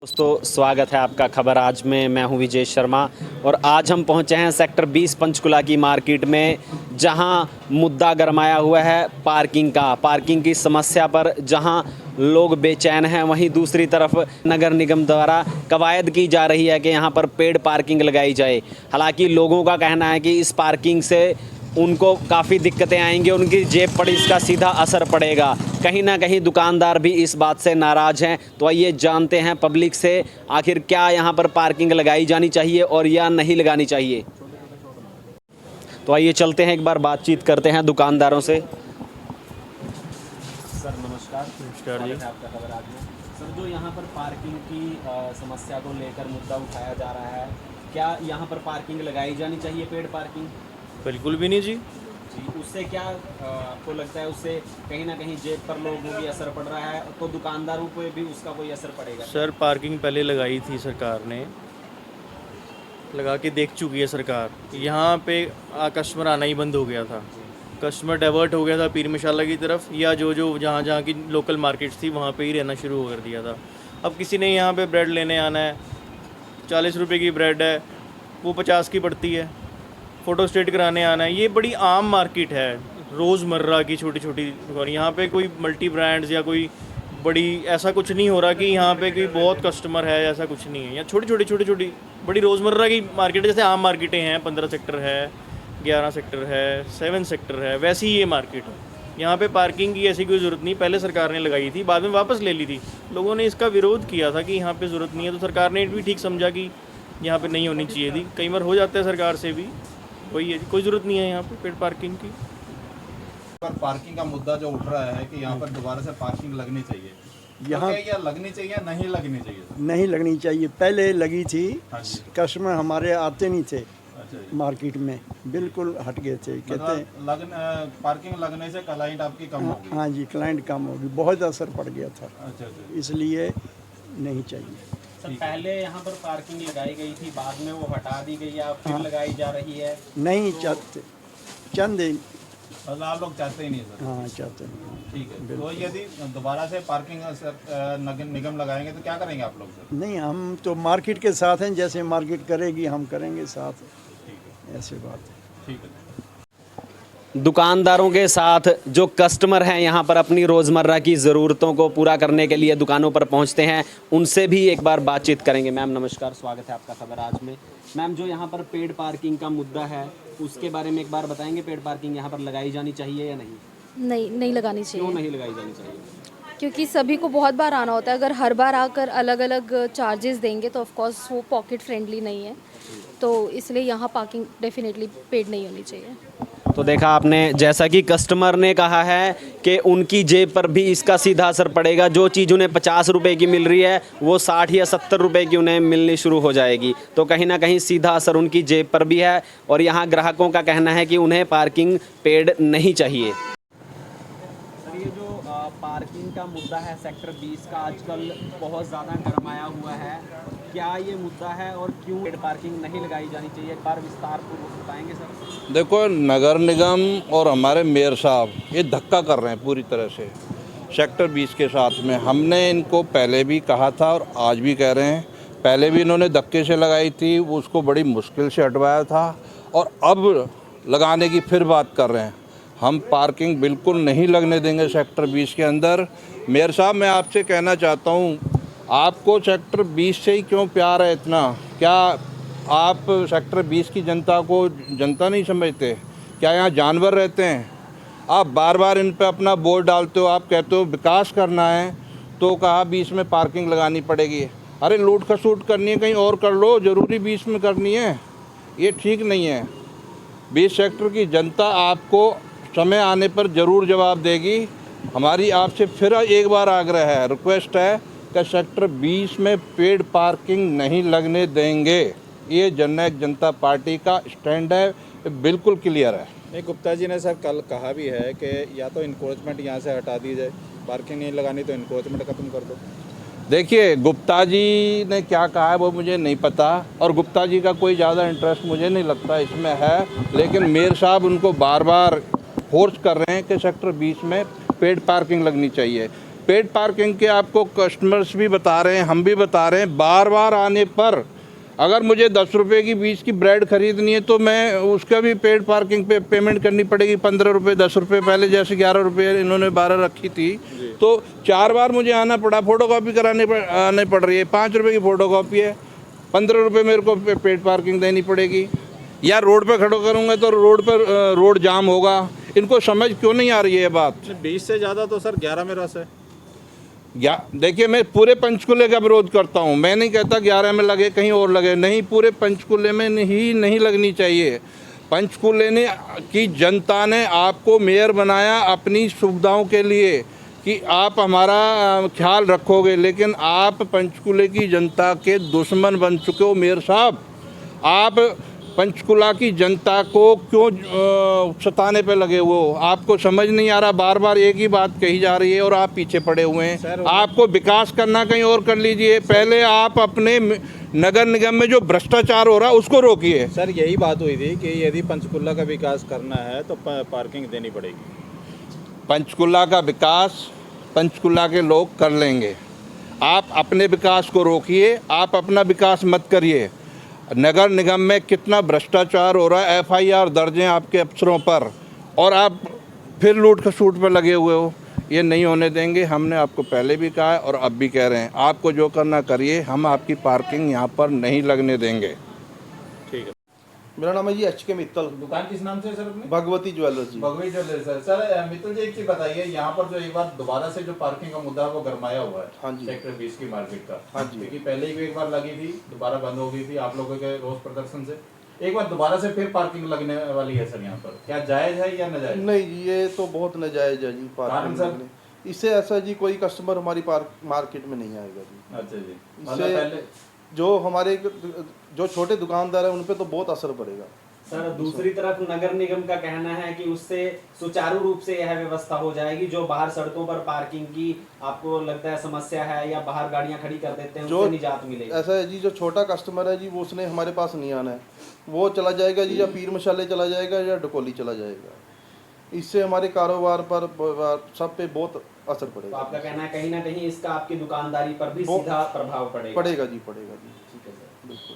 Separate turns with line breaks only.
दोस्तों स्वागत है आपका खबर आज में। मैं हूं विजय शर्मा और आज हम पहुंचे हैं सेक्टर 20 पंचकुला की मार्केट में, जहां मुद्दा गरमाया हुआ है पार्किंग की समस्या पर। जहां लोग बेचैन हैं, वहीं दूसरी तरफ नगर निगम द्वारा कवायद की जा रही है कि यहां पर पेड पार्किंग लगाई जाए। हालांकि लोगों का कहना है कि इस पार्किंग से उनको काफ़ी दिक्कतें आएंगी, उनकी जेब पर इसका सीधा असर पड़ेगा। कहीं ना कहीं दुकानदार भी इस बात से नाराज़ हैं। तो आइए जानते हैं पब्लिक से आखिर क्या यहाँ पर पार्किंग लगाई जानी चाहिए और या नहीं लगानी चाहिए। तो आइए चलते हैं, एक बार बातचीत करते हैं दुकानदारों से। सर नमस्कार।
नमस्कार जी।
आपका खबर आज में। सर, जो यहाँ पर पार्किंग की समस्या को लेकर मुद्दा उठाया जा रहा है, क्या यहाँ पर पार्किंग लगाई जानी चाहिए, पेड पार्किंग?
बिल्कुल भी नहीं जी।
जी, उससे क्या आपको लगता है, उससे कहीं ना कहीं जेब पर लोगों को भी असर पड़ रहा है, तो दुकानदारों पे भी उसका कोई असर पड़ेगा?
सर पार्किंग पहले लगाई थी सरकार ने, लगा के देख चुकी है सरकार। यहाँ पे कस्टमर आना ही बंद हो गया था, कस्टमर डाइवर्ट हो गया था पीर मशाला की तरफ, या जो जहाँ जहाँ की लोकल मार्केट्स थी वहाँ पे ही रहना शुरू कर दिया था। अब किसी ने यहाँ पे ब्रेड लेने आना है, 40 रुपये की ब्रेड है वो 50 की पड़ती है। फ़ोटो स्टेट कराने आना है, ये बड़ी आम मार्केट है, रोज़मर्रा की छोटी छोटी दुकान। यहाँ पे कोई मल्टी ब्रांड्स या कोई बड़ी ऐसा कुछ नहीं हो रहा कि यहाँ पे कोई बहुत कस्टमर है, ऐसा कुछ नहीं है। यहाँ छोटी छोटी बड़ी रोज़मर्रा की मार्केट है। जैसे आम मार्केटें हैं, 15 सेक्टर है, 11 सेक्टर है, 7 सेक्टर है, वैसी ही ये मार्केट है। यहाँ पे पार्किंग की ऐसी कोई ज़रूरत नहीं। पहले सरकार ने लगाई थी, बाद में वापस ले ली थी। लोगों ने इसका विरोध किया था कि यहाँ पे ज़रूरत नहीं है, तो सरकार ने भी ठीक समझा कि यहाँ पे नहीं होनी चाहिए थी। कई बार हो जाता है सरकार से भी, वही है, कोई ज़रूरत नहीं है यहाँ पे पेड पार्किंग की।
पर पार्किंग का मुद्दा जो उठ रहा है कि यहाँ पर दोबारा से पार्किंग लगनी चाहिए,
यहाँ
क्या लगनी चाहिए या नहीं लगनी चाहिए?
नहीं लगनी चाहिए। पहले लगी थी,
हाँ जी।
कस्टमर हमारे आते नहीं थे
अच्छा जी।
मार्केट में, बिल्कुल हट गए थे। कहते
पार्किंग लगने से क्लाइंट आपकी कम होगी?
हाँ जी, क्लाइंट कम होगी, बहुत असर पड़ गया था,
अच्छा अच्छा।
इसलिए नहीं चाहिए।
सर, पहले यहाँ पर पार्किंग लगाई गई थी, बाद में वो हटा दी गई या फिर लगाई जा रही है?
नहीं चाहते, चंद
मतलब आप लोग चाहते ही नहीं सर?
हाँ चाहते नहीं।
ठीक है, तो यदि दोबारा से पार्किंग निगम लगाएंगे तो क्या करेंगे आप लोग सर?
नहीं, हम तो मार्केट के साथ हैं, जैसे मार्केट करेगी हम करेंगे साथ,
ठीक है
ऐसी बात है।
ठीक है।
दुकानदारों के साथ जो कस्टमर हैं यहाँ पर अपनी रोज़मर्रा की ज़रूरतों को पूरा करने के लिए दुकानों पर पहुँचते हैं, उनसे भी एक बार बातचीत करेंगे। मैम नमस्कार, स्वागत है आपका खबर आज में। मैम, जो यहाँ पर पेड पार्किंग का मुद्दा है उसके बारे में एक बार बताएंगे, पेड पार्किंग यहाँ पर लगाई जानी चाहिए या नहीं?
नहीं लगानी
क्यों
चाहिए,
नहीं लगाई जानी चाहिए?
क्योंकि सभी को बहुत बार आना होता है। अगर हर बार आकर अलग अलग चार्जेस देंगे तो ऑफ कोर्स वो पॉकेट फ्रेंडली नहीं है, तो इसलिए यहाँ पार्किंग डेफिनेटली पेड नहीं होनी चाहिए।
तो देखा आपने, जैसा कि कस्टमर ने कहा है कि उनकी जेब पर भी इसका सीधा असर पड़ेगा। जो चीज़ उन्हें 50 रुपए की मिल रही है वो 60 या 70 रुपए की उन्हें मिलनी शुरू हो जाएगी। तो कहीं ना कहीं सीधा असर उनकी जेब पर भी है और यहाँ ग्राहकों का कहना है कि उन्हें पार्किंग पेड नहीं चाहिए। सर, ये जो पार्किंग का मुद्दा है सेक्टर 20 का, आजकल बहुत ज़्यादा गरमाया हुआ है। क्या ये मुद्दा है और क्यों पेड पार्किंग नहीं लगाई जानी चाहिए, एक बार विस्तारपूर्वक बताएंगे सर?
देखो, नगर निगम और हमारे मेयर साहब ये धक्का कर रहे हैं पूरी तरह से सेक्टर 20 के साथ में। हमने इनको पहले भी कहा था और आज भी कह रहे हैं, पहले भी इन्होंने धक्के से लगाई थी, उसको बड़ी मुश्किल से हटवाया था और अब लगाने की फिर बात कर रहे हैं। हम पार्किंग बिल्कुल नहीं लगने देंगे सेक्टर 20 के अंदर। मेयर साहब, मैं आपसे कहना चाहता हूँ, आपको सेक्टर 20 से ही क्यों प्यार है इतना? क्या आप सेक्टर 20 की जनता को जनता नहीं समझते? क्या यहाँ जानवर रहते हैं? आप बार बार इन पे अपना बोर्ड डालते हो, आप कहते हो विकास करना है तो कहा 20 में पार्किंग लगानी पड़ेगी। अरे लूट खसूट करनी है कहीं और कर लो, ज़रूरी 20 में करनी है? ये ठीक नहीं है। 20 सेक्टर की जनता आपको समय आने पर ज़रूर जवाब देगी। हमारी आपसे फिर एक बार आग्रह है, रिक्वेस्ट है कि सेक्टर 20 में पेड पार्किंग नहीं लगने देंगे। ये जननायक जनता पार्टी का स्टैंड है, बिल्कुल क्लियर है।
नहीं, गुप्ता जी ने सर कल कहा भी है कि या तो इंक्रोचमेंट यहाँ से हटा दी जाए, पार्किंग नहीं लगानी तो इंक्रोचमेंट खत्म कर दो।
देखिए, गुप्ता जी ने क्या कहा है वो मुझे नहीं पता और गुप्ता जी का कोई ज़्यादा इंटरेस्ट मुझे नहीं लगता इसमें है, लेकिन मेयर साहब उनको बार बार फोर्स कर रहे हैं कि सेक्टर 20 में पेड पार्किंग लगनी चाहिए। पेड पार्किंग के आपको कस्टमर्स भी बता रहे हैं, हम भी बता रहे हैं, बार बार आने पर अगर मुझे 10 रुपये की बीच की ब्रेड खरीदनी है तो मैं उसका भी पेड पार्किंग पे पेमेंट करनी पड़ेगी 15 रुपये 10 रुपये। पहले जैसे 11 रुपये इन्होंने 12 रखी थी, तो 4 बार मुझे आना पड़ा, फ़ोटो कॉपी आने पड़ रही है। 5 रुपये की फ़ोटो कॉपी है, 15 रुपये मेरे को पेड पार्किंग देनी पड़ेगी। या रोड पे खड़ो करूँगा तो रोड जाम होगा। इनको समझ क्यों नहीं आ रही है ये बात?
20 से ज़्यादा तो सर 11 में रस है।
देखिए, मैं पूरे पंचकुले का विरोध करता हूँ। मैं नहीं कहता 11 में लगे कहीं और लगे, नहीं, पूरे पंचकुले में नहीं लगनी चाहिए। पंचकुले ने की जनता ने आपको मेयर बनाया अपनी सुविधाओं के लिए कि आप हमारा ख्याल रखोगे, लेकिन आप पंचकुले की जनता के दुश्मन बन चुके हो मेयर साहब। आप पंचकुला की जनता को क्यों सताने पे लगे हुए हो? आपको समझ नहीं आ रहा, बार बार एक ही बात कही जा रही है और आप पीछे पड़े हुए हैं। आपको विकास करना कहीं और कर लीजिए, पहले आप अपने नगर निगम में जो भ्रष्टाचार हो रहा है उसको रोकिए।
सर यही बात हुई थी कि यदि पंचकुला का विकास करना है तो पार्किंग देनी पड़ेगी।
पंचकुला का विकास पंचकुला के लोग कर लेंगे, आप अपने विकास को रोकिए, आप अपना विकास मत करिए। नगर निगम में कितना भ्रष्टाचार हो रहा है, FIR दर्ज हैं आपके अफसरों पर, और आप फिर लूट खसूट पर लगे हुए हो। ये नहीं होने देंगे। हमने आपको पहले भी कहा है और अब भी कह रहे हैं, आपको जो करना करिए, हम आपकी पार्किंग यहाँ पर नहीं लगने देंगे।
ठीक है।
मेरा नाम है जी HK मित्तल,
दुकान किस नाम से सर अपनी?
भगवती ज्वेलर्स जी।
भगवी ज्वेलर्स सर। सर मित्तल जी एक चीज बताइए, यहाँ पर जो एक बार दोबारा से जो पार्किंग का मुद्दा है वो गरमाया हुआ है।
हाँ जी।
सेक्टर 20 की मार्केट का।
हाँ जी।
क्योंकि पहले ही एक बार लगी थी, दोबारा बंद हो गई थी आप लोगों के रोज प्रदर्शन से। एक बार दोबारा से फिर पार्किंग लगने वाली है सर यहाँ पर, क्या जायज है या नाजायज?
नहीं जी, ये तो बहुत नाजायज है जी
कारण
पार्किंग
सर?
लगने। इससे ऐसा जी कोई कस्टमर हमारी मार्केट में नहीं आएगा जी।
अच्छा जी।
इससे
मतलब पहले
जो हमारे जो छोटे दुकानदार है उन पे तो बहुत असर पड़ेगा।
सर दूसरी तरफ नगर निगम का कहना है कि उससे सुचारू रूप से यह व्यवस्था हो जाएगी, जो बाहर सड़कों पर पार्किंग की आपको लगता है समस्या है या बाहर गाड़ियां खड़ी कर देते हैं उससे निजात मिलेगी।
ऐसा है जी, जो छोटा कस्टमर है जी वो उसने हमारे पास नहीं आना है, वो चला जाएगा जी या पीर मशाले चला जाएगा या डकोली चला जाएगा। इससे हमारे कारोबार पर सब पे बहुत असर
तो
पड़ेगा।
आपका कहना है कहीं ना कहीं इसका आपकी दुकानदारी पर भी सीधा प्रभाव पड़ेगा?
पड़ेगा जी, पड़ेगा जी।
ठीक है सर।
बिल्कुल।